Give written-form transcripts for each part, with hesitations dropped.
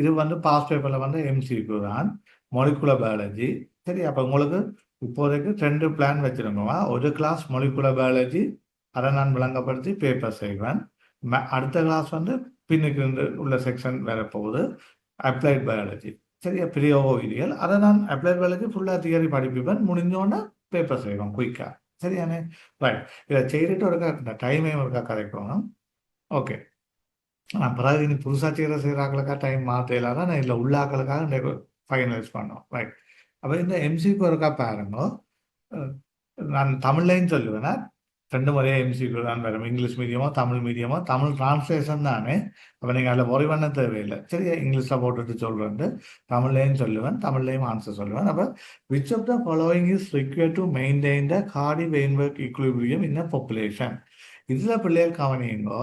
இது வந்து பாஸ் பேப்பரில் வந்து எம்சிக்கு தான் மொலிகுலர் பயாலஜி. சரி, அப்போ உங்களுக்கு இப்போதைக்கு 2 பிளான் வச்சுருங்கம்மா. ஒரு கிளாஸ் மொலிகுலர் பயாலஜி, அதை நான் விளங்கப்படுத்தி பேப்பர் செய்வேன். அடுத்த கிளாஸ் வந்து பின்னுக்கு உள்ள செக்ஷன் வேற போகுது, அப்ளைட் பயாலஜி. சரியா, பிரியோவியல். அதை நான் அப்ளைட் பயாலஜி ஃபுல்லாக தியரி படிப்பேன். முடிஞ்சோன்னா பேப்பர் செய்வேன் குயிக்காக. சரியானே? ரைட். இதை செய்துட்டு ஒருக்கா இந்த டைமையும் ஒருக்கா கரெக்டணும். ஓகே. பிறகு இனி புதுசாக செய்கிறாக்களுக்காக டைம் மாற்றலாம் தான், இல்லை உள்ளாக்களுக்காக ஃபைனலைஸ் பண்ணோம். ரைட். அப்போ இந்த எம்சிக்கு ஒருக்கா பாருங்க. நான் தமிழ்லையும் சொல்லுவேன்னா 2 முறையே எம்சிக்கு தான் வரும். இங்கிலீஷ் மீடியமோ தமிழ் மீடியமோ, தமிழ் டிரான்ஸ்லேஷன் தானே. அப்போ நீங்கள் அதில் ஒரி பண்ண தேவையில்லை. சரியா, இங்கிலீஷில் போட்டுட்டு சொல்கிறேன். தமிழ்லையும் சொல்லுவேன், தமிழ்லையும் ஆன்சர் சொல்லுவேன். அப்போ which of the following is required to maintain the Hardy Weinberg equilibrium in a population. இதில் பிள்ளைகள் கவனியுங்கோ.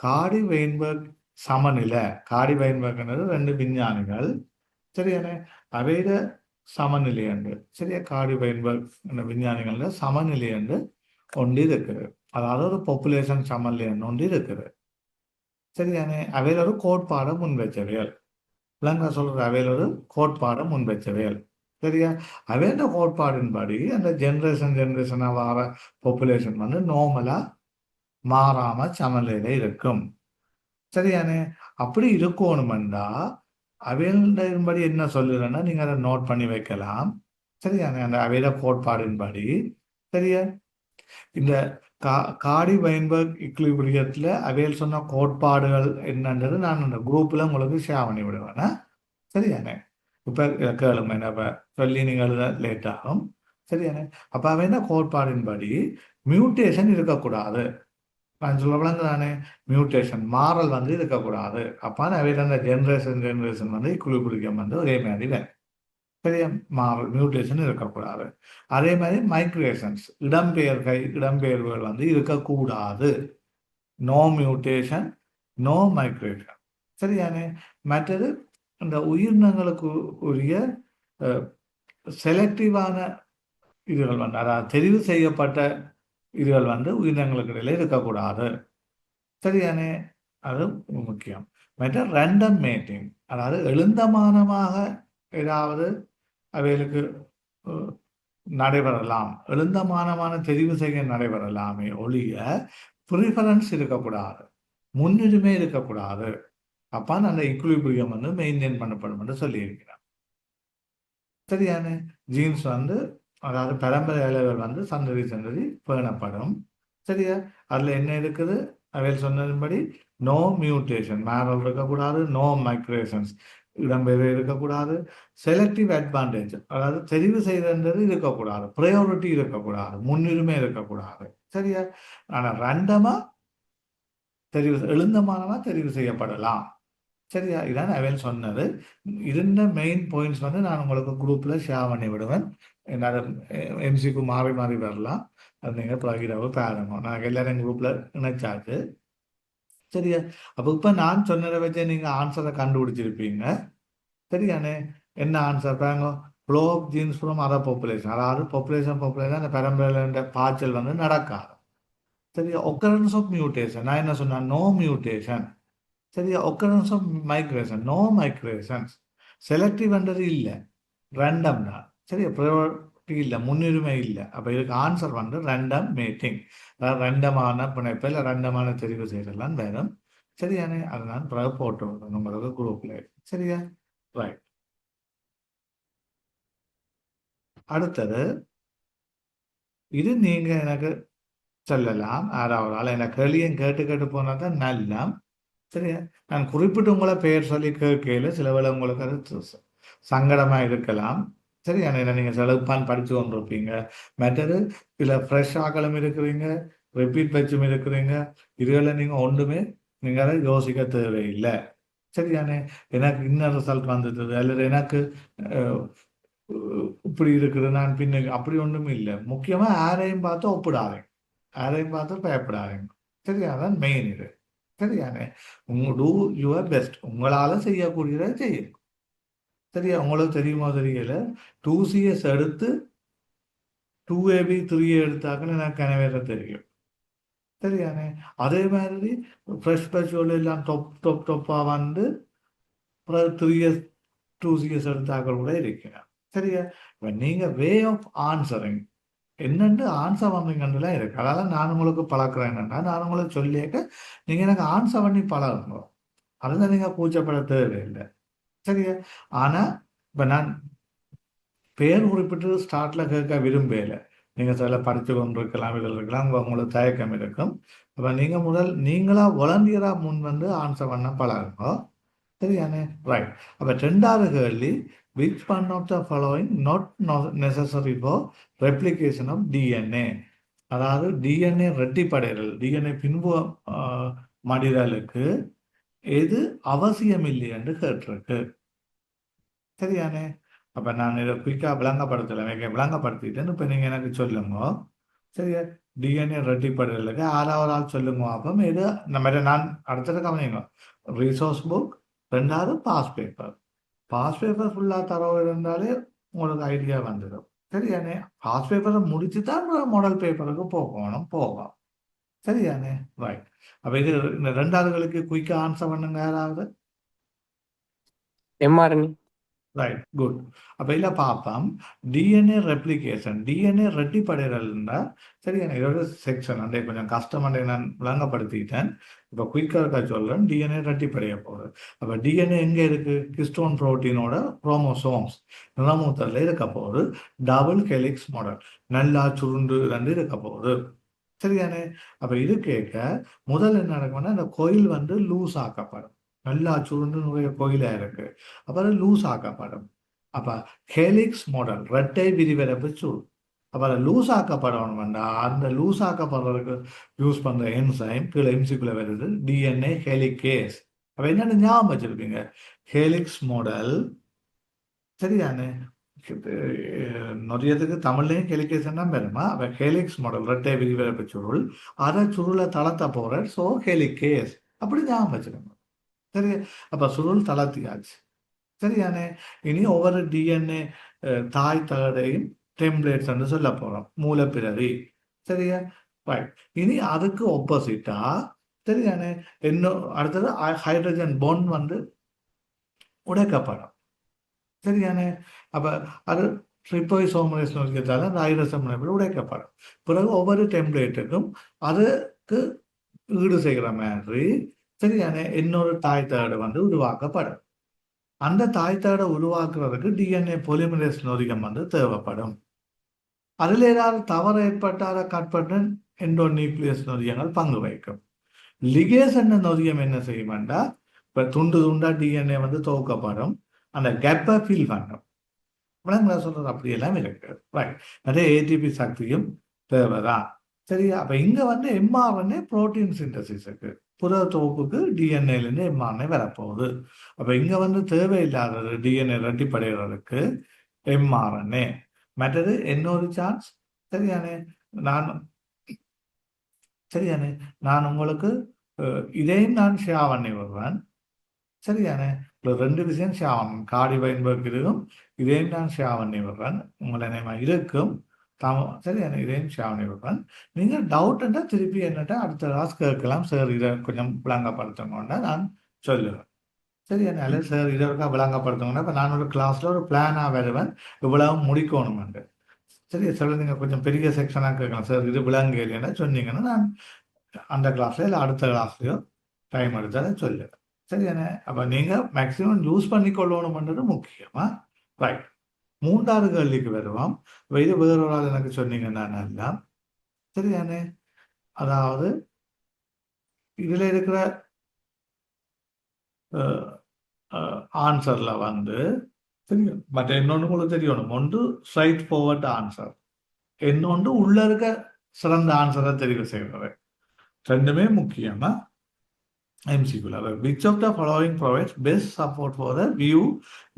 கார்டி வெயின்பர்க் சமநிலை. கார்டி வெயின்பர்க்ன்றது 2 விஞ்ஞானிகள். சரியானே, அவையிட சமநிலை உண்டு. சரியா, கார்டி வெயின்பர்க் விஞ்ஞானிகள் சமநிலை உண்டு ஒன்று இருக்குது. அதாவது ஒரு பாப்புலேஷன் சமநிலை ஒன்று இருக்குது. சரியானே, அவையில் ஒரு கோட்பாடை முன்வைச்சவையல். விளங்க சொல்ற, அவையில் ஒரு கோட்பாடை முன்வைச்சவையல். சரியா, அவையோட கோட்பாடின்படி அந்த ஜென்ரேஷனாக வர பாப்புலேஷன் வந்து நார்மலா மாறாம சமநிலையில இருக்கும். சரியானே, அப்படி இருக்கணுமெண்டா அவையின்படி என்ன சொல்லுறேன்னா நீங்க அதை நோட் பண்ணி வைக்கலாம். சரியானே, அந்த அவையில கோட்பாடின்படி. சரியா, இந்த காடி வைன்பர்க் இக்லிபிரியத்தில் அவையில் சொன்ன கோட்பாடுகள் என்னன்றது நான் அந்த குரூப்பில் உங்களுக்கு ஷேர் பண்ணி விடுவேன். சரியானே, இப்போ கேளுங்க, என்ன இப்போ சொல்லி நீங்கள் எழுத லேட் ஆகும். சரியானே, அப்போ அவை என்ன கோட்பாடின்படி மியூட்டேஷன் இருக்கக்கூடாது. நான் சொல்ல விளங்குதானே, மியூட்டேஷன் மாறல் வந்து இருக்கக்கூடாது. அப்போ அவையில் அந்த ஜென்ரேஷன் வந்து இக்குலிபிரியம் வந்து ஒரே மாதிரி வேணும். பெரிய மாறல் மியூட்டேஷன் இருக்கக்கூடாது. அதே மாதிரி மைக்ரேஷன்ஸ், இடம்பெயர்வுகள் வந்து இருக்கக்கூடாது. No mutation, no migration. சரியானே, மற்றது இந்த உயிரினங்களுக்கு உரிய செலக்டிவான இதுகள் வந்து, அதாவது தெரிவு செய்யப்பட்ட இதுகள் வந்து உயிரினங்களுக்கு இடையில இருக்கக்கூடாது. சரியானே, அது முக்கியம். மற்ற ரேண்டம் மேட்டிங், அதாவது எழுந்தமானமாக ஏதாவது அவைகளுக்கு நடைபெறலாம். எழுந்தமானமான தெரிவு செய்ய நடைபெறலாமே ஒழிய ப்ரிஃபரன்ஸ் இருக்கக்கூடாது, முன்னுரிமை இருக்கக்கூடாது. அப்போ அந்த இக்குலிபிரியம் வந்து மெயின்டைன் பண்ணப்படும் என்று சொல்லியிருக்கிறார். சரியான ஜீன்ஸ் வந்து, அதாவது பரம்பரை அலைகள் வந்து சந்ததி சந்ததி பேணப்படும். சரியா, அதில் என்ன இருக்குது, அவையில் சொன்னதுபடி நோ மியூட்டேஷன், மேரல் இருக்கக்கூடாது, நோ மைக்ரேஷன்ஸ், இடம்பெயர்வு இருக்கக்கூடாது, செலக்டிவ் அட்வான்டேஜ், அதாவது தெரிவு செய்தது இருக்கக்கூடாது, ப்ரையாரிட்டி இருக்கக்கூடாது, முன்னுரிமை இருக்கக்கூடாது. சரியா, ஆனால் ரேண்டமாக எழுந்தமானமாக தெரிவு செய்யப்படலாம். சரியா, இதான் அவையில் சொன்னது. இருந்த மெயின் பாயிண்ட்ஸ் வந்து நான் உங்களுக்கு குரூப்பில் ஷேர் பண்ணி விடுவேன். என்னோட எம்சிக்கு மாறி மாறி வரலாம். அது நீங்கள் பகிரவு பாருங்க. நான் எல்லாரும் குரூப்பில் இணைச்சாச்சு. சரியா, அப்போ இப்போ நான் சொன்னதை வச்சு நீங்கள் ஆன்சரை கண்டுபிடிச்சிருப்பீங்க. சரியானே, என்ன ஆன்சர் பாருங்க. Flow of genes from other population, அதாவது பாப்புலேஷன் அந்த பரம்பரையில் பாய்ச்சல் வந்து நடக்காது. சரியா, ஒக்கரன்ஸ் ஆஃப் மியூட்டேஷன், நான் என்ன சொன்னேன், நோ மியூட்டேஷன். சரியா, ஒக்கரன்ஸ் ஆஃப் மைக்ரேஷன், நோ மைக்ரேஷன்ஸ். செலக்டிவ்ன்றது இல்லை, ரேண்டம் தான். சரியா, ப்ரையாரிட்டி இல்லை, முன்னுரிமை இல்லை. அப்போ இதுக்கு ஆன்சர் வந்து ரேண்டம் மேட்டிங், அதாவது ரேண்டமான பிணைப்பு இல்லை ரேண்டமான தெரிவு செய்யலாம் வேணும். சரியானே, அதை நான் பிறகு போட்டு விடுறேன் உங்களுக்கு குரூப்பில். சரியா, ரைட். அடுத்தது, இது நீங்க எனக்கு சொல்லலாம். யாராவது ஆள் எனக்கு கேள்வியும் கேட்டு கேட்டு போனா தான் நல்லா. சரியா, நான் குறிப்பிட்டு உங்களை பெயர் சொல்லி கேட்கல, சில வேளை உங்களுக்கு அது சங்கடமா இருக்கலாம். சரியா, நீங்கள் செலவுப்பான் படித்து கொண்டிருப்பீங்க. மற்றது சில ஃப்ரெஷ் ஆக்களும் இருக்கிறீங்க, ரிப்பீட் வச்சும் இருக்கிறீங்க. இதுகளை நீங்கள் ஒன்றுமே நீங்கள் அதை யோசிக்க தேவையில்லை. சரியானே, எனக்கு இன்னும் ரிசல்ட் வந்துடுது அல்லது எனக்கு இப்படி இருக்குது நான் பின்னுக்கு, அப்படி ஒன்றும் இல்லை. முக்கியமாக யாரையும் பார்த்து ஒப்பிடாதீங்க, யாரையும் பார்த்து பயப்படாதீங்க. சரியா, தான் மெயின் இது. சரியானே, டூ யுவர் பெஸ்ட், உங்களால் செய்யக்கூடியதை செய்யும். சரியா, உங்களுக்கு தெரியுமோ தெரியல, 2CS எடுத்து 2AB 3A எடுத்தாக்குன்னு எனக்கு கனவேற தெரியும். சரியானே, அதே மாதிரி ஃப்ரெஷ் பச்சுகள் எல்லாம் டொப்பாக வந்து அப்புறம் 3 இயர்ஸ் 2 இயர்ஸ் எடுத்தாக்கள் கூட இருக்குங்க. சரியா? இப்போ நீங்கள் வே ஆஃப் ஆன்சரிங் என்னென்று ஆன்சர் பண்ணுறீங்கன்னுலாம் இருக்கு. அதெல்லாம் நான் உங்களுக்கு பழக்கிறேன்னா நான் உங்களுக்கு சொல்லியிருக்க நீங்கள் எனக்கு ஆன்சர் பண்ணி பழகுங்க. அதுதான் நீங்கள் கூச்சப்பட தேவையில்லை. சரியா? ஆனால் இப்போ நான் பேர் குறிப்பிட்டு ஸ்டார்ட்ல கேட்க விரும்பல. நீங்கள் சில படித்து கொண்டிருக்கலாம், இதில் இருக்கலாம், உங்களுக்கு தயக்கம் இருக்கும். அப்போ நீங்கள் நீங்களா வாலண்டியராக முன் வந்து ஆன்சர் பண்ண பழகுங்க. சரியானே? ரைட். அப்போ 2வது கேள்வி, which one of the following not necessary for replication of DNA. அதாவது டிஎன்ஏ ரெட்டிப்படைதல், டிஎன்ஏ பின்பு மடிதலுக்கு எது அவசியம் இல்லை என்று கேட்டிருக்கு. சரியானே? அப்போ நான் இதை குயிக்காக விளங்கப்படுத்தலை, விளங்கப்படுத்திட்டேன்னு இப்போ நீங்கள் எனக்கு சொல்லுங்க. சரியா? டிஎன்ஏ ரெட்டிப்படைதலுக்கு 6வது ஆள் சொல்லுங்க. அப்போ இது நம்ம நான் அடுத்தது கவனிங்க. ரிசோர்ஸ் புக், 2வது பாஸ் பேப்பர். பாஸ் பேப்பர் ஃபுல்லாக தரவு இருந்தாலே உங்களுக்கு ஐடியா வந்துடும். சரியானே? பாஸ் பேப்பரை முடிச்சு தான் மாடல் பேப்பருக்கு போகும். சரியானே? ரைட். அப்போ இது இந்த 2வதுகளுக்கு குயிக்காக ஆன்சர் பண்ணுங்க யாராவது. எம்ஆர்என்ஏ. Right, good. அப்போ இதில் பார்ப்போம், டிஎன்ஏ ரெப்ளிகேஷன், டிஎன்ஏ ரெட்டிப்படைதல்னா சரியான இதோட செக்ஷன் அண்டே கொஞ்சம் கஷ்டம் அண்டே நான் விளங்கப்படுத்திட்டேன். இப்போ குயிக்காக சொல்கிறேன், டிஎன்ஏ ரெட்டிப்படைய போகுது. அப்போ டிஎன்ஏ எங்கே இருக்குது? ஹிஸ்டோன் புரோட்டீனோட குரோமோசோம்ஸ் நிறமூத்தரில் இருக்க போகுது. டபுள் ஹெலிக்ஸ் மாடல் நல்லா சுருண்டு ரெண்டு இருக்க போகுது. சரியானே? அப்போ இது கேட்க முதல்ல என்ன நடக்கும்னா இந்த கோயில் வந்து லூஸ் ஆக்கப்படும். நல்லா சுருண்டு நிறைய கோயிலாக இருக்கு. அப்புறம் லூஸ் ஆக்கப்படும். அப்போ ஹெலிக்ஸ் மாடல் ரெட்டை விரிவரப்பு சுருள். அப்புறம் லூஸ் ஆக்கப்படணும்னா அந்த லூஸ் ஆக்கப்படுறதுக்கு யூஸ் பண்ணுற என்சைம் கீழே எம்சிக்குள்ள வருது, டிஎன்ஏ ஹெலிகேஸ். அப்போ என்னென்னு ஞாபகம் வச்சிருப்பீங்க, ஹெலிக்ஸ் மாடல். சரியானே? நிறையதுக்கு தமிழ்லையும் ஹெலிகேஷன் தான் வருமா. அப்போ ஹெலிக்ஸ் மாடல் ரெட்டை விரிவரப்பு சுருள், அதை சுருளை தளர்த்த போகிற ஸோ ஹெலிகேஸ். அப்படி ஞாபகம் வச்சுக்கோங்க. சரி, அப்போ சுருள் தளர்த்தியாச்சு. சரியானே? இனி ஒவ்வொரு டிஎன்ஏ தாய் தகடையும் டெம்ப்ளேட்ஸ் என்று சொல்ல போகிறோம், மூலப்பிறவி. சரியா? ரைட். இனி அதுக்கு ஆப்போசிட்டா சரியானே இன்னும் அடுத்தது ஹைட்ரஜன் பாண்ட் வந்து உடைக்கப்படும். சரியானே? அப்போ அது ட்ரிப்போசோமரேஸ் நோக்கியத்தால் அந்த ஹைட்ரஜன் முனைப்பில் உடைக்கப்படும். பிறகு ஒவ்வொரு டெம்ப்ளேட்டுக்கும் அதுக்கு ஈடு செய்கிற மாதிரி சரியானே இன்னொரு தாய் தகடு வந்து உருவாக்கப்படும். அந்த தாய் தகடை உருவாக்குறதுக்கு டிஎன்ஏ பொலிமரேஸ் நொதியம் வந்து தேவைப்படும். அதில் ஏதாவது தவறு ஏற்பட்டு அதை கட் பண்ண எண்டோநியூக்ளியஸ் நொதியங்கள் பங்கு வகிக்கும். லிகேஸ் என்ன நொதியம் என்ன செய்யும்டா, இப்போ துண்டு துண்டா டிஎன்ஏ வந்து துவக்கப்படும், அந்த கேப்பை ஃபில் பண்ணும். விளங்குதா சொல்றது? அப்படியெல்லாம் இருக்கு. ரைட். அதே ஏடிபி சக்தியும் தேவைதான். சரியா? அப்போ இங்கே வந்து எம்ஆர்என்ஏ புரோட்டீன் சிந்தசிஸுக்கு புரத தொகுப்புக்கு டிஎன்ஏலேருந்து எம்ஆர்என்ஏ வரப்போகுது. அப்போ இங்கே வந்து தேவையில்லாதது டிஎன்ஏ ரெட்டிப்படைகிறதுக்கு எம்ஆர்என்ஏ. மற்றது இன்னொரு சான்ஸ். சரியானே? நான் உங்களுக்கு இதையும் நான் ஷேர் பண்ணி வருவேன். சரியானே? இப்போ 2 விஷயம் ஷேர் பண்ணணும். காடி வைன்பர்க் இதுவும் இதையும் நான் ஷேர் பண்ணி வருவேன். உங்களை நேமா இருக்கும் சரியானே? இதையும் ஷேர் பண்ணி வருவேன். நீங்கள் டவுட்டுன்னா திருப்பி என்னட்ட அடுத்த கிளாஸ் கேட்கலாம். சார் இதை கொஞ்சம் விளங்கப்படுத்தணுன்னா நான் சொல்லுவேன். சரியானே? அல்லது சார் இதை இருக்கா விளங்கப்படுத்தணுன்னா இப்போ நான் ஒரு கிளாஸில் ஒரு பிளானாக வருவேன், இவ்வளவு முடிக்கணுமெண்டு. சரி, சார் நீங்கள் கொஞ்சம் பெரிய செக்ஷனாக கேட்கலாம். சார் இது விளங்க இல்லைன்னா சொன்னீங்கன்னா நான் அந்த கிளாஸ்ல இல்லை அடுத்த கிளாஸ்லையோ டைம் எடுத்தாலும் சொல்லுவேன். சரியானே? அப்போ நீங்கள் மேக்ஸிமம் யூஸ் பண்ணிக்கொள்ளணும்ன்றது முக்கியமா. ரைட். 3வது கேள்விக்கு வருவோம். இது வேறொரு ஆள் எனக்கு சொன்னீங்கன்னா நல்லா. சரியானே? அதாவது இதில் இருக்கிற ஆன்சரில் வந்து தெரியும், மற்ற இன்னொன்று உங்களுக்கு தெரியணும். ஒன்று ஸ்ட்ரைட் ஃபார்வர்ட் ஆன்சர், இன்னொன்று உள்ள இருக்க சிறந்த ஆன்சரை தெரிவு செய்கிறது. ரெண்டுமே முக்கியமா MCQ. Which of the following provides best support for the view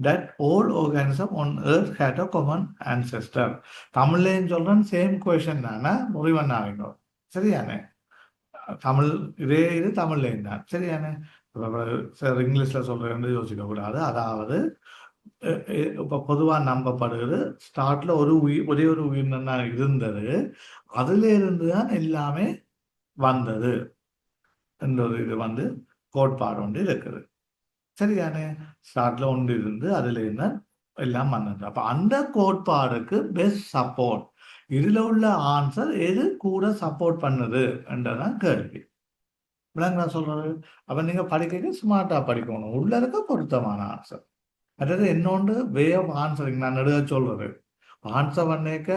that all organisms on earth had a common ancestor? தமிழ்லையும் சொல்றேன், சேம் கொஸ்டின் தானே, முறிவண்ணாவிங்க. சரியானே? தமிழ் இது தமிழ்லையும் தான். சரியானே? சார் இங்கிலீஷில் சொல்கிறேன்னு யோசிக்க கூடாது. அதாவது இப்போ பொதுவாக நம்பப்படுகிறது ஸ்டார்ட்ல ஒரே ஒரு உயிரினம் தான் இருந்தது, அதுல இருந்து தான் எல்லாமே வந்தது என்ற ஒரு இது வந்து கோட்பாடு ஒன்று இருக்குது. சரியானே? ஸ்டார்ட்ல ஒன்று இருந்து அதுல இருந்து எல்லாம் வந்தது. அப்ப அந்த கோட்பாடுக்கு பெஸ்ட் சப்போர்ட். இதுல உள்ள ஆன்சர் எது கூட சப்போர்ட் பண்ணுது என்றதான் கேள்வி. விளங்குதா சொல்றது? அப்ப நீங்க படிக்க ஸ்மார்ட்டா படிக்கணும். உள்ள இருக்க பொருத்தமான ஆன்சர். அதாவது இன்னொன்று வே ஆஃப் ஆன்சரிங் நான் நடுக சொல்றது. ஆன்சர் பண்ணேக்க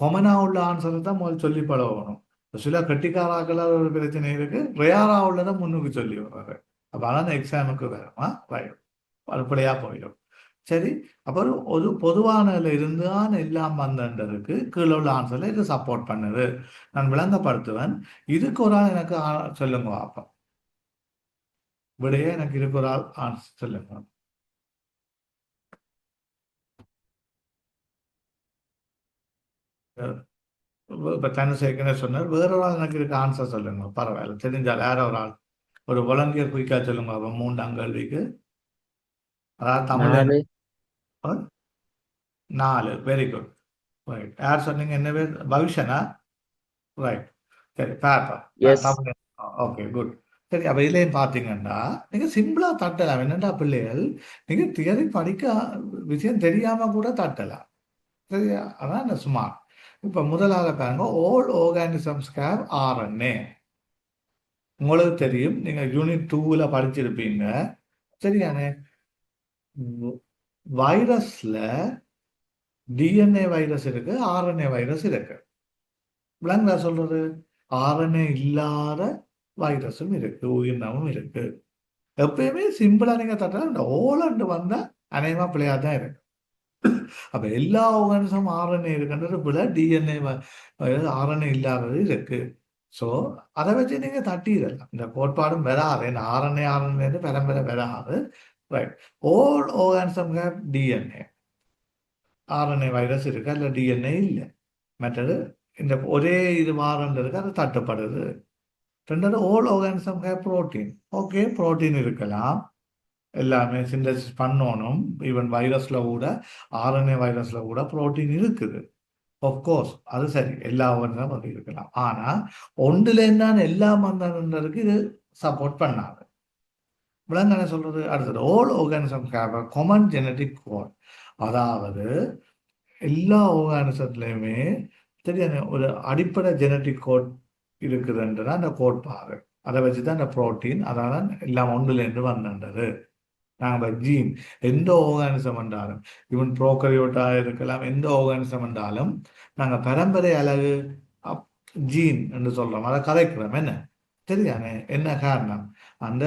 கொமனா உள்ள ஆன்சரை தான் முதல் சொல்லி பழகணும். சில கெட்டிக்காராக்கள ஒரு பிரச்சனை இருக்கு. ரேரா உள்ளதை முன்னுக்கு சொல்லி வர்றாரு. அப்ப அதான் எக்ஸாமுக்கு வருமா? வரும். அது பிழையா போயிடும். சரி. அப்புறம் ஒரு பொதுவானதுல இருந்து தான் எல்லாம் வந்ததுக்கு கீழே உள்ள ஆன்சர்ல இது சப்போர்ட் பண்ணுது. நான் விளங்கப்படுத்துவேன். இதுக்கு ஒரு ஆள் எனக்கு சொல்லுங்க பார்ப்போம். விடையே எனக்கு இதுக்கு ஒரு ஆள் ஆன்சர் சொல்லுங்க. இப்ப தனுசேகரே சொன்னார். வேற ஒரு ஆள் எனக்கு இதுக்கு ஆன்சர் சொல்லுங்க. பரவாயில்ல. தெரிஞ்சால் யாரோ ஒரு ஆள். ஒரு வாலண்டியர் குயிக்கா சொல்லுங்க. அப்ப 3ஆம் கேள்விக்கு. அதாவது தமிழ்ல என்ன? 4. 4. Very good. ரைட். யார் சொன்னீங்க? என்ன பேர்? பவிஷனா? ரைட். சரி. பாப்பா. எஸ். தமிழ். Okay good. சரி. அப்ப இதுலயும் பாத்தீங்கன்னா நீங்க சிம்பிளா தட்டலாம். என்னடா பிள்ளைகள் நீங்க தியரி படிக்க விஷயம் தெரியாம கூட தட்டலாம். சரியா? அதான் இந்த ஸ்மார்ட். இப்ப முதலாவது பாருங்க. all organisms have RNA. உங்களுக்கு தெரியும். நீங்க யூனிட் 2ல படிச்சிருப்பீங்க. சரியானே? வைரஸ்ல டிஎன்ஏ வைரஸ் இருக்கு, ஆர்என்ஏ வைரஸ் இருக்கு. விளங்குதா சொல்றது? ஆர்என்ஏ இல்லாத வைரஸும் இருக்கு, உயிரினமும் இருக்கு. எப்பயுமே சிம்பிளா நீங்க தட்டா இந்த ஓலண்டு வந்தா அநேகமா பிள்ளையா தான் இருக்கு. அப்ப எல்லா ஆர்கனிசம் ஆர்என்ஏ இருக்குன்றது பிள்ளை டிஎன்ஏ ஆர்என்ஏ இல்லாதது இருக்கு. ஸோ அதை வச்சு நீங்க தட்டிடலாம். இந்த கோட்பாடும் வராது. இந்த ஆர்என்ஏ பரம்பரை வராது. Right. All organism have DNA. RNA virus இருக்கு, அதுல டிஎன்ஏ இல்லை. மற்றது இந்த ஒரே இது மாறுன்றதுக்கு அது தட்டுப்படுது. ரெண்டாவது all organism have protein. Okay, protein இருக்கலாம். எல்லாமே சிந்தசிஸ் பண்ணணும். ஈவன் வைரஸ்ல கூட ஆர்என்ஏ வைரஸ்ல கூட புரோட்டீன் இருக்குது. ஆஃப்கோர்ஸ் அது சரி, எல்லா ஆர்கனிசம் அது இருக்கலாம். ஆனா ஒன்றுல என்னன்னு எல்லாம் வந்ததுன்றதுக்கு இது சப்போர்ட் பண்ணாது. விலங்கு சொல்றது அடுத்தது all organisms have a common genetic code. அதாவது எல்லா ஆர்கானிசத்துலையுமே தெரியாது ஒரு அடிப்படை ஜெனட்டிக் கோட் இருக்குதுன்றதான் அந்த கோட்பாடு. அதை வச்சுதான் அந்த புரோட்டீன் அதான் எல்லாம் ஒன்றுலேருந்து வந்தது. நாங்கள் ஜீன் எந்த ஆர்கானிசம் என்றாலும் ஈவன் ப்ரோக்கரியோட்டா இருக்கலாம், எந்த ஆர்கானிசம் என்றாலும் நாங்கள் பரம்பரை அழகு ஜீன் என்று சொல்றோம், அதை கதைக்கிறோம். என்ன சரியானே? என்ன காரணம்? அந்த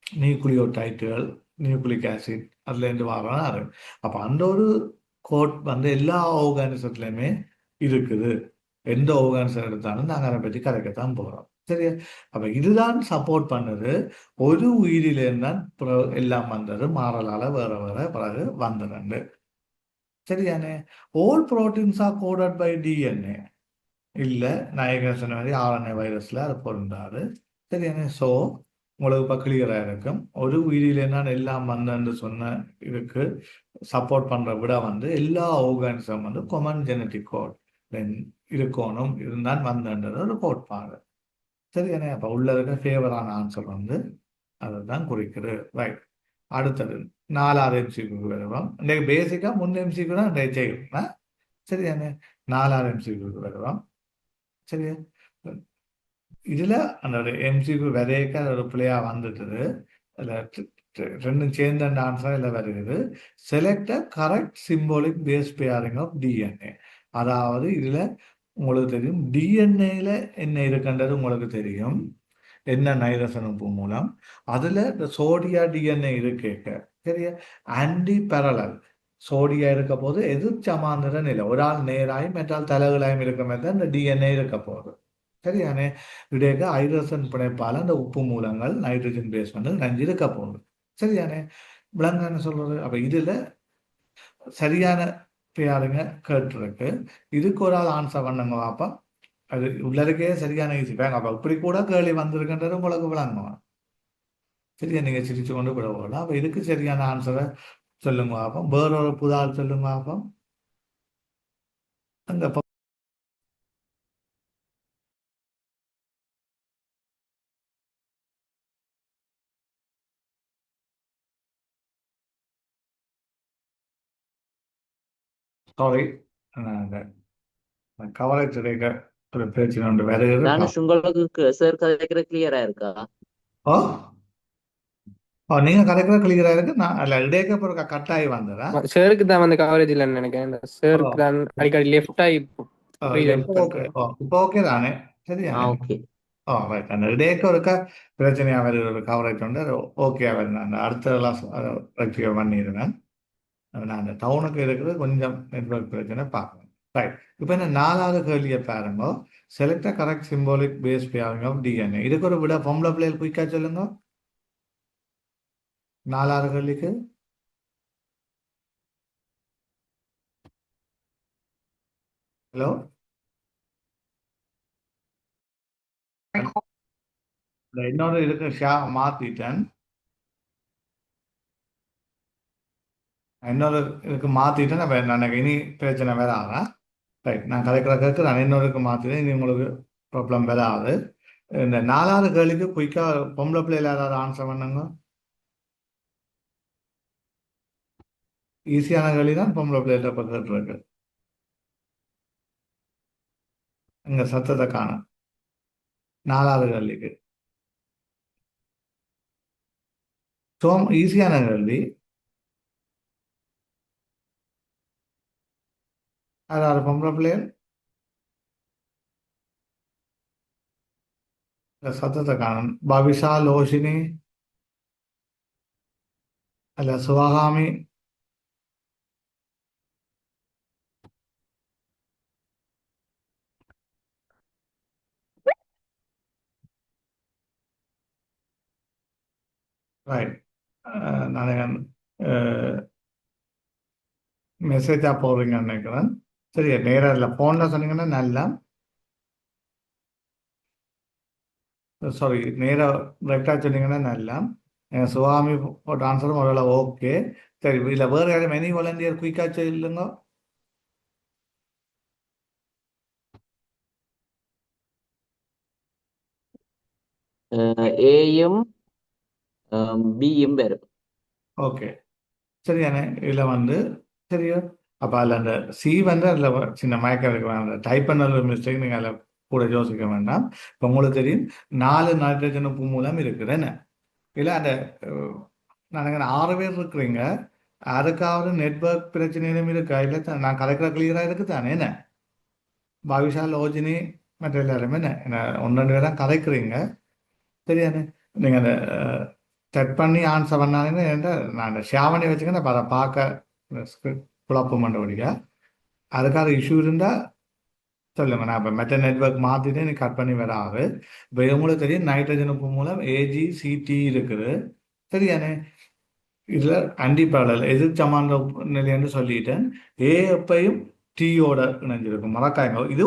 நியூக்ளியோடைட்டுகள், நியூக்ளிக் ஆசிட் அதுலேருந்து வராது. அப்போ அந்த ஒரு கோட் வந்து எல்லா ஆர்கானிசத்துலையுமே இருக்குது. எந்த ஆர்கானிசம் எடுத்தாலும் நாங்கள் அதை பற்றி கதைக்கத்தான் போகிறோம். சரியா? அப்போ இதுதான் சப்போர்ட் பண்ணுது. ஒரு உயிரிலேருந்து தான் எல்லாம் வந்தது, மாறலால வேற வேற பிறகு வந்ததுண்டு. சரியானே? All proteins are coded by DNA. இல்லை, நான் ஏற்கனவே சொன்ன மாதிரி ஆர்என்ஏ வைரஸில் அது பொருந்தாது. சரியானே? ஸோ உங்களுக்கு இப்போ கிளியராக இருக்கும். ஒரு உயிரிலேதான் எல்லாம் வந்தன்னு சொன்ன இதுக்கு சப்போர்ட் பண்ணுற விட வந்து எல்லா ஆர்கானிசம் வந்து கொமன் ஜெனட்டிக் கோட் இருக்கணும், இருந்தால் வந்தன்றது ஒரு கோட்பாடு. சரியானே? அப்போ உள்ள இருக்க ஃபேவரான ஆன்சர் வந்து அதை தான் குறிக்குது. ரைட். அடுத்தது 4வது எம்சிக்கு வருவோம். இன்னைக்கு பேசிக்காக 3 எம்சிக்கு தான் இன்றைய செய்யும். சரியானே? 4வது எம்சிக்கு வருவோம். சரியா? இதுல அந்த எம்சிக்கு விதைக்க ஒரு பிள்ளையா வந்துட்டுது. அதில் ரெண்டும் சேர்ந்த ஆன்சர் இதில் வருகிறது. Select a correct symbolic base pairing of DNA. அதாவது இதுல உங்களுக்கு தெரியும் டிஎன்ஏல என்ன இருக்குன்றது உங்களுக்கு தெரியும். என்ன நைட்ரசன் உப்பு மூலம் அதுல இந்த சோடியா டிஎன்ஏ இருக்கு. சரியா? ஆன்டி பேரலல் சோடியா இருக்க போது எதிர்ச்சமாந்திர நிலை, ஒரு ஆள் நேராயும் மற்றால் தலைகளாயும் இருக்க மாதிரி தான் இந்த டிஎன்ஏ இருக்க போகுது. சரியானே? இடையக்க ஹைட்ரஜன் பிணைப்பால் அந்த உப்பு மூலங்கள் நைட்ரஜன் பேஸ் வந்து நஞ்சிருக்க போகுது. சரியானே? விலங்கான சொல்றது. அப்ப இதுல சரியான பேருங்க கேட்டிருக்கு. இதுக்கு ஒரு ஆள் ஆன்சர் பண்ணுங்க பாப்பா. அது உள்ளதுக்கே சரியான ஈஸி பேங்க. அப்ப இப்படி கூட கேள்வி வந்திருக்குன்றது உங்களுக்கு விளங்குமா? சரியா? நீங்க சிரிச்சு கொண்டு விட போகலாம். அப்ப இதுக்கு சரியான ஆன்சரை சொல்லுங்க பாப்போம். வேறொரு புது ஆள் சொல்லுங்க பாப்போம். அங்க சாரி, கவரேஜ் ரேட் ஒரு பிரச்சனை உண்டு வருகிறது. தானுஷ், உங்களுக்கு சார் கதைக்கிற கிளியரா இருக்கா? ஓ ஓ நீங்க கரெக்டாக கிளியரா இருக்கு. நான் அல்ல இடையக்க பிறகு கட்டாயி வந்ததா? சாருக்கு தான் வந்து கவரேஜ் இல்லைன்னு நினைக்கிறேன். ஓ சாருக்கு தான் அடிக்கடி லெஃப்ட் ஆகி இல்ல ரீஜன் இப்போ ஓகே. பண்றாரு. ஓ இப்போ ஓகே தானே? சரியானே? ஓகே. ஓ ரைட். அந்த இடையக்க ஒருக்கா பிரச்சனையாக வருது, ஒரு கவரேஜ் உண்டு. அது ஓகே வருது. அந்த அடுத்த கிளாஸ் ரெக்டிஃபை பண்ணிடுவேன். நான் அந்த டவுனுக்கு இருக்கிறது கொஞ்சம் நெட்வொர்க் பிரச்சனை பார்க்கணும். ரைட். இப்போ இந்த 4வது கேள்வியை பாருங்க. Select correct symbolic base pairing of DNA. இதுக்கு ஒரு விட பொம்பளை பிள்ளைகள் குயிக்காக சொல்லுங்க. 4வது கேள்விக்கு ஹலோ, இன்னொரு இருக்கு மாத்திட்டேன். இன்னொரு இதுக்கு மாத்திட்டேன். அப்ப எனக்கு இனி பிரச்சனை வராதா? ரைட். நான் கதைக்கிறதுக்கு நான் இன்னொருக்கு மாத்திட்டேன். இனி உங்களுக்கு ப்ராப்ளம் வராது. இந்த 4வது கேள்விக்கு குயிக்கா பொம்பளை பிள்ளைகள் யாராவது ஆன்சர் பண்ணுங்க. ஈஸியான கேள்வி தான் பொம்பளை பிள்ளைகிட்ட இப்போ கேட்டுருக்கு. இங்க சத்தத்தை காணும். 4வது கேள்விக்கு ஈஸியான கேள்வி. யாராவது பொம்பளை பிள்ளைகள் இந்த சத்தத்தை காணும். பவிஷா, லோஷினி, அல்ல சிவகாமி. ரைட். நான் மெசேஜா போடுறீங்கன்னு நினைக்கிறேன். சரி, நேரம் இல்லை, ஃபோனில் சொன்னீங்கன்னா நல்லா. சாரி, நேராக ரைட்டாக சொன்னீங்கன்னா நல்லா. சுவாமி போட்ட ஆன்சரும் ஒருவேளை ஓகே. சரி, இல்லை வேறு யாரும் எனி வாலண்டியர் குயிக்காக இல்லைங்க. ஏயும் பியும் வரும். ஓகே, சரியானே. இதில் வந்து சரியோ. அப்போ அதில் அந்த சி வந்து அதில் சின்ன மயக்கம் இருக்க வேண்டாம். அந்த டைப் பண்ண ஒரு மிஸ்டேக் நீங்கள் அதில் கூட யோசிக்க வேண்டாம். இப்போ உங்களுக்கு தெரியும் 4 நைட்ரஜன் உப்பு மூலம் இருக்குது என்ன. இல்லை அந்த நான் 6 பேர் இருக்கிறீங்க. அதுக்காவது நெட்வொர்க் பிரச்சனையிலும் இருக்கா? இல்லை நான் கதைக்கிற கிளியராக இருக்கு தானே என்ன? பாவிஷா, லோஜினி, மற்ற எல்லாருமே என்ன 1-2 பேர் தான் கதைக்கிறீங்க. சரியானே. நீங்கள் அந்த செட் பண்ணி ஆன்சர் பண்ணாலுமே நான் அந்த ஷேர் பண்ணி வச்சுக்கேன். அப்போ அதை பார்க்க குழப்பம் பண்ணபடியா அதுக்காக இஷ்யூ இருந்தால் சொல்லுங்க. நான் இப்போ மெட்ட நெட்வொர்க் மாற்றிட்டு எனக்கு கட் பண்ணி வராது. இப்போ உங்களுக்கு தெரியும் நைட்ரஜன் உப்பு மூலம் AgCT இருக்குது. சரியானே. இதில் ஆன்டிபேரலல் எதிர் சமாந்த நிலைன்னு சொல்லிட்டேன். ஏ எப்பையும் டீயோட இணைஞ்சிருக்கும். மறக்காங்க. இது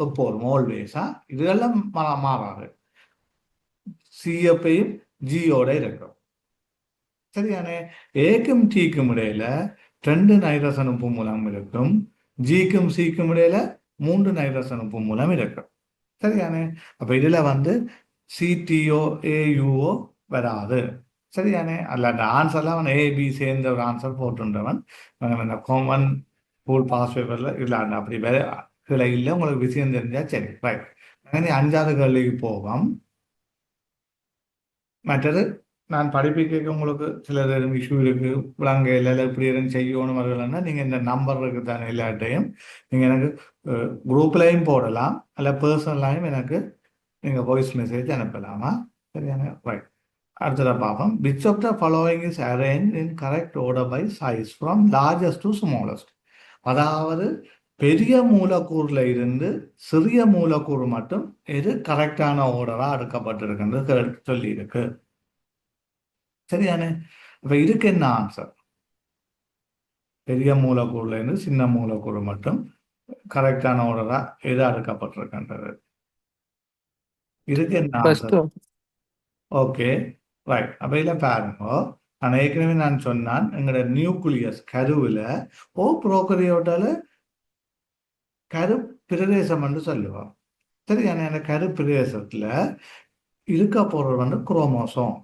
எப்போதும் ஆல்வேஸா இதெல்லாம் மாறாது. சி எப்பையும் ஜியோட இருக்கும். சரியானே. ஏக்கும் டீக்கும் இடையில 2 நைட்ரசன் உப்பு மூலம் இருக்கும். ஜிக்கும் சிக்கும் இடையில 3 நைட்ரசன் உப்பு மூலம் இருக்கும். சரியானே. அப்ப இதுல வந்து சிடிஓ ஏயுஓ வராது. சரியானே. அல்ல அந்த ஆன்சர்லாம் அவன் ஏபி சேர்ந்த ஒரு ஆன்சர் போட்டுன்றவன் இந்த காமன் பூல் பாஸ் பேப்பர்ல இல்லை அப்படி வேற இல்லை. உங்களுக்கு விஷயம் தெரிஞ்சா சரி, ரைட். 5வது கேள்விக்கு போவோம். மற்றது நான் படிப்பிக்க உங்களுக்கு சில இஷ்யூ இருக்கு, விளங்க இல்லை, இப்படி எதுவும் செய்யணும் வரலன்னா நீங்கள் இந்த நம்பர் இருக்கு தானே எல்லாட்டையும் நீங்கள் எனக்கு குரூப்லையும் போடலாம், அல்ல பர்சனலாயும் எனக்கு நீங்கள் வாய்ஸ் மெசேஜ் அனுப்பலாமா? சரியான ரைட். அடுத்ததை பார்ப்போம். Which of the following is arrange in correct order by size from largest to smallest. அதாவது பெரிய மூலக்கூறுல இருந்து சிறிய மூலக்கூறு மட்டும் எது கரெக்டான ஆர்டராக அடுக்கப்பட்டிருக்குன்றது சொல்லி இருக்கு. சரியானே. இப்ப இதுக்கு என்ன ஆன்சர்? பெரிய மூலக்கூறுல இருந்து சின்ன மூலக்கூறு மட்டும் கரெக்டான ஆர்டரா எது அடுக்கப்பட்டிருக்கின்றது. இதுக்கு என்ன ஆன்சர்? Okay, right. அப்ப இதுல பாருங்க, நான் ஏற்கனவே நான் சொன்னான் எங்களோட நியூக்ளியஸ் கருவுல ப்ரோகரியோட்டால கரு பிரதேசம் என்று சொல்லுவோம். சரியான அந்த கரு பிரதேசத்துல இருக்க போறது வந்து குரோமோசோம்.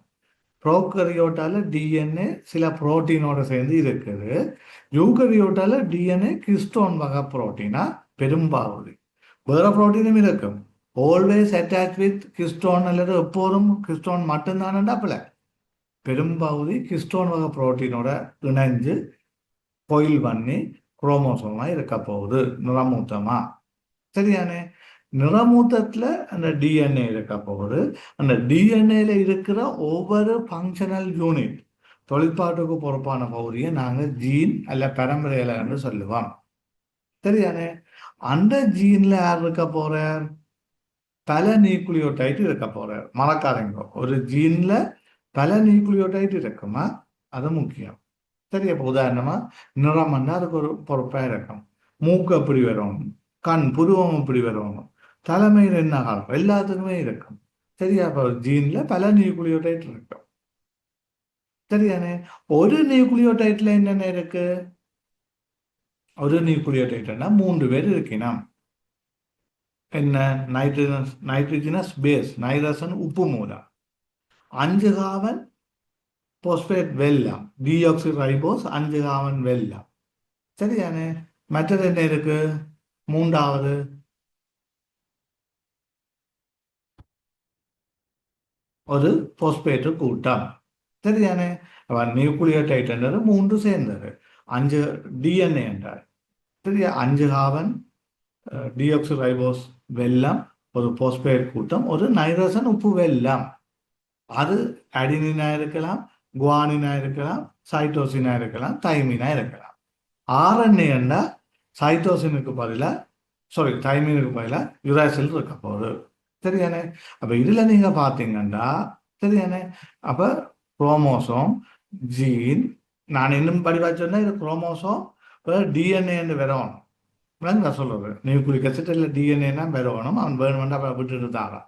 ப்ரோகரியோட்டால டிஎன்ஏ சில புரோட்டீனோட சேர்ந்து இருக்குது. யூகரியோட்டால டிஎன்ஏ கிறிஸ்டோன் வகை புரோட்டீனா பெரும்பாவது. வேற புரோட்டீனும் இருக்கும். ஆல்வேஸ் அட்டாச் வித் கிறிஸ்டோன் அல்லது எப்போதும் கிறிஸ்டோன் மட்டும்தானடாப்புல. பெரும்பகுதி கிறிஸ்டோன் வகை புரோட்டீனோட இணைஞ்சு கோயில் பண்ணி குரோமோசோமா இருக்க போகுது நிறமூத்தமா. சரியானே? நிறமூத்தத்துல அந்த டிஎன்ஏ இருக்க போகுது. அந்த டிஎன்ஏல இருக்கிற ஒவ்வொரு ஃபங்க்ஷனல் யூனிட் தொழிற்பாட்டுக்கு பொறுப்பான பகுதியை நாங்க ஜீன் அல்ல பரம்பரையில என்று சொல்லுவோம். சரியானே? அந்த ஜீன்ல யார் இருக்க போறார்? பல நியூக்ளியோடைட் இருக்க போறார். மறக்காதீங்க, ஒரு ஜீன்ல பல நியூக்ளியோடைட் இருக்குமா, அது முக்கியம். சரி, அப்போ உதாரணமா நிறம் வந்து அதுக்கு ஒரு பொறுப்பா இருக்கும். மூக்கு எப்படி வரணும், கண் புருவம் எப்படி வரணும், தலைமையில் என்ன காலம், எல்லாத்துக்குமே இருக்கும். சரியா? அப்போ ஜீன்ல பல நியூக்ளியோடைட் இருக்கும். சரியானே? ஒரு நியூக்ளியோடைட்ல என்னென்ன இருக்கு? ஒரு நியூக்ளியோடைட்னா 3 பேர் இருக்கணும். என்ன? நைட்ரஜனஸ் பேஸ், நைட்ரசன் உப்பு மூலம். 5 கார்பன் போஸ்பேட் வெல்லம், டிஆக்சி ரைபோஸ் 5 கார்பன் வெல்லம். சரியானே? மற்றது என்ன இருக்கு? 3வது ஒரு போஸ்பேட்டு கூட்டம். சரியானே? நியூக்ளியோடைட் என்றது 3 சேர்ந்தது. 5 டிஎன்ஏ என்றார். சரியா? 5 கார்பன் டிஆக்சி ரைபோஸ் வெல்லம், ஒரு போஸ்பேட் கூட்டம், ஒரு நைட்ரசன் உப்பு வெல்லம். அது அடினினா இருக்கலாம், குவானினா இருக்கலாம், சைட்டோசினா இருக்கலாம், தைமினா இருக்கலாம். ஆர்என்ஏ என்றா சைட்டோசினுக்கு பதிலாக தைமினுக்கு பதிலாக யுராசில் இருக்க போகுது. சரியானே? அப்ப இதுல நீங்க பாத்தீங்கன்னா சரியானே, அப்ப குரோமோசோம், ஜீன், நான் இன்னும் படிவா சொன்னா இது குரோமோசோம் டிஎன்ஏ வரணும். நான் சொல்றது நியூக்ளிக் ஆசிட் இல்லை டிஎன்ஏனா வரணும். அவன் வேணுமெண்டா விட்டுட்டு தாரான்.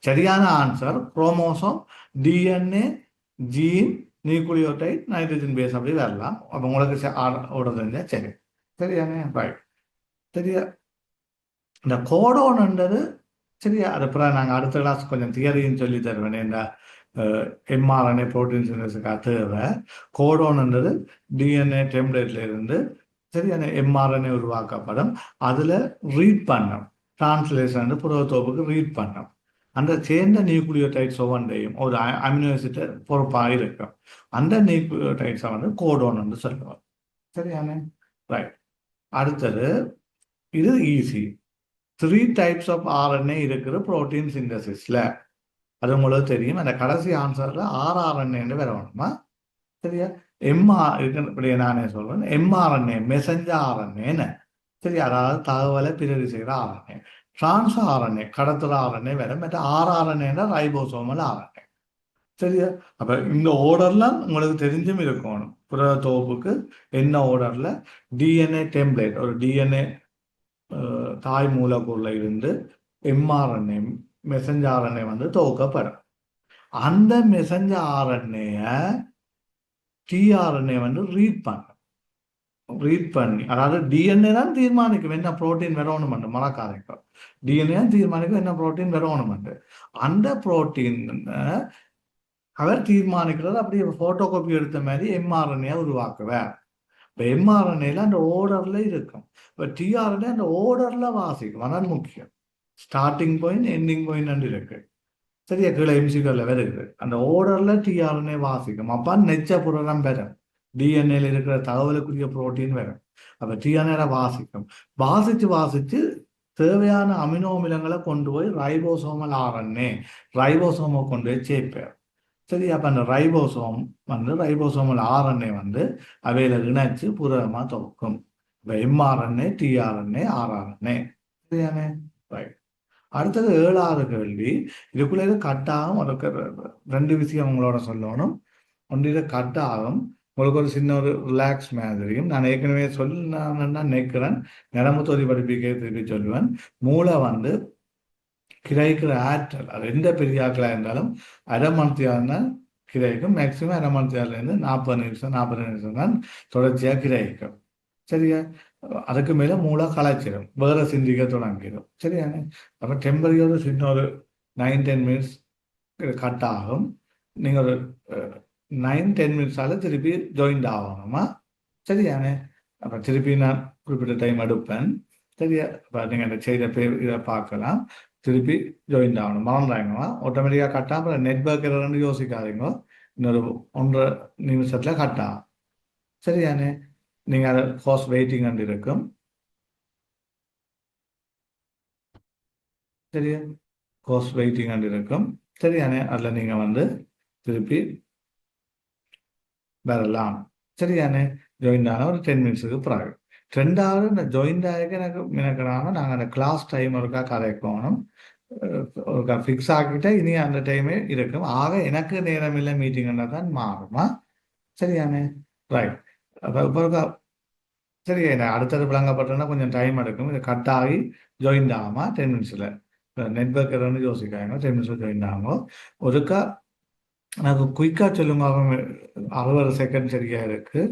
சரியான answer chromosome, DNA, gene, nucleotide, nitrogen base அப்படி வரலாம். அப்போ உங்களுக்கு ஓட தெரிஞ்சா சரி. சரியானே? ரைட். சரியா? இந்த கோடோன்ன்றது சரியா, அது அப்புறம் நாங்கள் அடுத்த கிளாஸ் கொஞ்சம் தியரின்னு சொல்லி தருவேன். இந்த எம்ஆர்என்ஏ ப்ரோட்டீன் சிந்தசிஸ்க்காக தேவை. கோடோன்ன்றது டிஎன்ஏ டெம்ப்ளேட்ல இருந்து சரியான எம்ஆர்என்ஏ உருவாக்கப்படும். அதில் ரீட் பண்ணும், டிரான்ஸ்லேஷன் புரோதோப்புக்கு ரீட் பண்ணும். அந்த சேர்ந்த நியூக்ளியோடைட்ஸ் ஒவ்வொன்றையும் ஒரு அமினோ ஆசிட் பொறுப்பாக இருக்கும். அந்த நியூக்ளியோடைட்ஸை வந்து கோடோன் என்று சொல்லுவோம். சரியானே? ரைட். அடுத்தது இது ஈஸி. 3 டைப்ஸ் ஆஃப் ஆர்என்ஏ இருக்கிற புரோட்டீன் சிந்தசிஸ்ல. அது உங்களுக்கு தெரியும். அந்த கடைசி ஆன்சர்ல ஆர்ஆர்என்ஏன்னு வரணுமா? சரியா? இப்படி நானே சொல்றேன். எம்ஆர்என்ஏ மெசஞ்சர் ஆர்என்ஏன்னு. சரி, அதாவது தகவலை பிரதி செய்கிற ஆர்என்ஏ. டிரான்ஸ் ஆர்என்ஏ கடத்துற ஆர்என்ஏ வேற. மற்ற ஆர்ஆர்என்ஏன்னா ரைபோசோமல் ஆர்என்ஏ. சரியா? அப்ப இந்த ஓர்டர்லாம் உங்களுக்கு தெரிஞ்சும் இருக்கணும். புரத தொகுப்புக்கு என்ன ஓர்டர்ல டிஎன்ஏ டெம்ப்ளேட், ஒரு டிஎன்ஏ தாய் மூலக்கூறுல இருந்து எம்ஆர்என்ஏ மெசஞ்சர் ஆர்என்ஏ வந்து தொகுக்கப்படும். அந்த மெசஞ்சர் ஆர்என்ஏ டிஆர்என்ஏ வந்து ரீட் பண்ணி, அதாவது டிஎன்ஏ தான் தீர்மானிக்கும் என்ன புரோட்டீன் வரணும். மறக்காதீங்க, டிஎன்ஏ தான் தீர்மானிக்கும் என்ன புரோட்டீன் வரணும். அந்த புரோட்டீன் அவர் தீர்மானிக்கிறது அப்படியே போட்டோ காப்பி எடுத்த மாதிரி எம்ஆர்என்ஏ உருவாக்குவார். இப்போ எம்ஆர்என்ஏல அந்த ஓர்டர்ல இருக்கும். இப்போ டிஆர்என்ஏ அந்த ஓர்டர்ல வாசிக்கும். அதான் முக்கியம். ஸ்டார்டிங் பாயிண்ட், எண்டிங் பாயிண்ட் இருக்கு. சரியா? கீழே எம்சிக்கல்ல வருது. அந்த ஓர்டர்ல டிஆர்என்ஏ வாசிக்கும். அப்ப நெச்ச புரதம் வரும். டிஎன்ஏல இருக்கிற தகவலுக்குரிய புரோட்டீன் வரும். அப்ப டிஎன்ஏ வாசிக்கும். வாசிச்சு தேவையான அமினோ அமிலங்களை கொண்டு போய் ரைபோசோமல் ஆர்என்ஏ, ரைபோசோமை கொண்டு போய் சேர்ப்பார். சரி, அப்ப அந்த ரைபோசோம் வந்து ரைபோசோமல் ஆர்என்ஏ வந்து அவையில இணைச்சு புரதமா தொகுக்கும். இப்போ எம்ஆர்என்ஏ, டிஆர்என்ஏ, ஆர்ஆர்என்ஏ. சரியானே? ரைட். அடுத்தது 7வது கேள்வி. இதுக்குள்ள இது கட்டாகும். அதுக்கு 2 விஷயம் உங்களோட சொல்லணும். ஒன்று, இது கட்டாகும். உங்களுக்கு ஒரு சின்ன ஒரு ரிலாக்ஸ் மாதிரியும். நான் ஏற்கனவே நான் நினைக்கிறேன், நரம்பு தொகுதி படிப்பிக்க திருப்பி சொல்லுவேன். மூளை வந்து கிடைக்கிற ஆற்றல், அது எந்த பெரிய ஆற்றலாக இருந்தாலும் அரை மணித்தியால் தான் கிடைக்கும். மேக்சிமம் அரை மணித்தியாலேருந்து 40 நிமிஷம் தான் தொடர்ச்சியாக கிடைக்கும். சரியா? அதுக்கு மேல மூளை களைச்சிடும், வேற சிந்திக்க தொடங்கிடும். சரியானே? அப்ப டெம்பரரியோட சின்ன ஒரு 9-10 மினிட்ஸ் கட் ஆகும். நீங்கள் ஒரு 9-10 மினிட்ஸால திருப்பி ஜாயின் ஆகணுமா? சரியானே? அப்போ திருப்பி நான் குறிப்பிட்ட டைம் எடுப்பேன். சரியா? இப்போ நீங்கள் அந்த செய்த இதை பார்க்கலாம். திருப்பி ஜாயின் ஆகணும். மறந்துடாங்கம்மா. ஆட்டோமேட்டிக்காக கட்டாமல் அப்புறம் நெட்வொர்க் எரர்னு யோசிக்காதீங்க. இன்னொரு 1.5 நிமிஷத்தில் கட்டாகும். சரியானே? நீங்கள் அதை கோர்ஸ் வெயிட்டிங் அண்ட் இருக்கும். சரியா? கோர்ஸ் வெயிட்டிங் அண்ட் இருக்கும். சரியானே? அதில் நீங்கள் வந்து திருப்பி வரலாம். சரியானே? ஜாயின் ஆன ஒரு 10 மினிட்ஸுக்கு பிறகு. ரெண்டாவது இந்த ஜாயின் ஆகிக்க எனக்கு மினக்கிடாமல் நாங்கள் அந்த கிளாஸ் டைம் ஒருக்கா கதைக்கணும். ஒருக்கா ஃபிக்ஸ் ஆக்கிட்டா இனி அந்த டைமே இருக்கும். ஆக எனக்கு நேரம் இல்லை மீட்டிங்னா தான் மாறுமா? சரியானே? ரைட். அப்போ இப்போ ஒருக்கா சரி அடுத்தது விளங்கப்பட்டோன்னா கொஞ்சம் டைம் எடுக்கும். இது கட் ஆகி ஜாயின் ஆகாமா 10 மினிட்ஸில் நெட்வொர்க் எரர்னு யோசிக்காங்க. 10 மினிட்ஸில் ஜாயின் ஆகும். ஒருக்கா எனக்கு குயிக்காக சொல்லுங்க. 60 செகண்ட் சரியாக இருக்குது.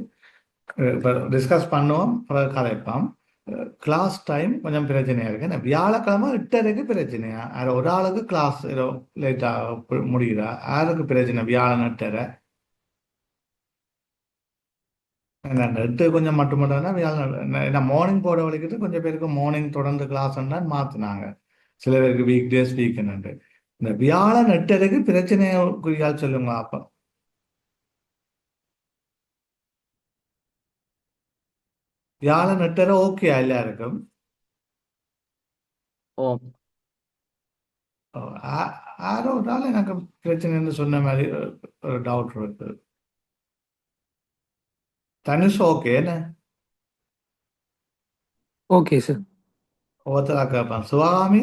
இப்போ டிஸ்கஸ் பண்ணுவோம், பிறகு கதைப்போம். கிளாஸ் டைம் கொஞ்சம் பிரச்சனையாக இருக்குது. ஏன்னா வியாழக்கிழமை 8:30க்கு பிரச்சனையா? அது ஒரு ஆளுக்கு கிளாஸ் ஏதோ லேட்டாக முடியுதா? யாருக்கு பிரச்சனை வியாழன் 8:30? அந்த 8 கொஞ்சம் மட்டும் மட்டும்னா வியாழன் ஏன்னா மார்னிங் போட வலிக்கிட்டு கொஞ்சம் பேருக்கு மார்னிங் தொடர்ந்து கிளாஸ் தான் மாற்றினாங்க. சில பேருக்கு வீக் டேஸ் வீக்கெண்டு. இந்த வியாழன் 8:30க்கு பிரச்சனையை குறியால் சொல்லுங்க அப்போ. வியாழன் 8:30 ஓகே எல்லாருக்கும்? ஓம். யாரோ ஒரு ஆள் எனக்கு பிரச்சனைன்னு சொன்ன மாதிரி ஒரு டவுட் இருக்கு. தனுஷ் ஓகே என்ன? Okay sir. ஒவ்வொருத்தரா கேட்பேன். சிவகாமி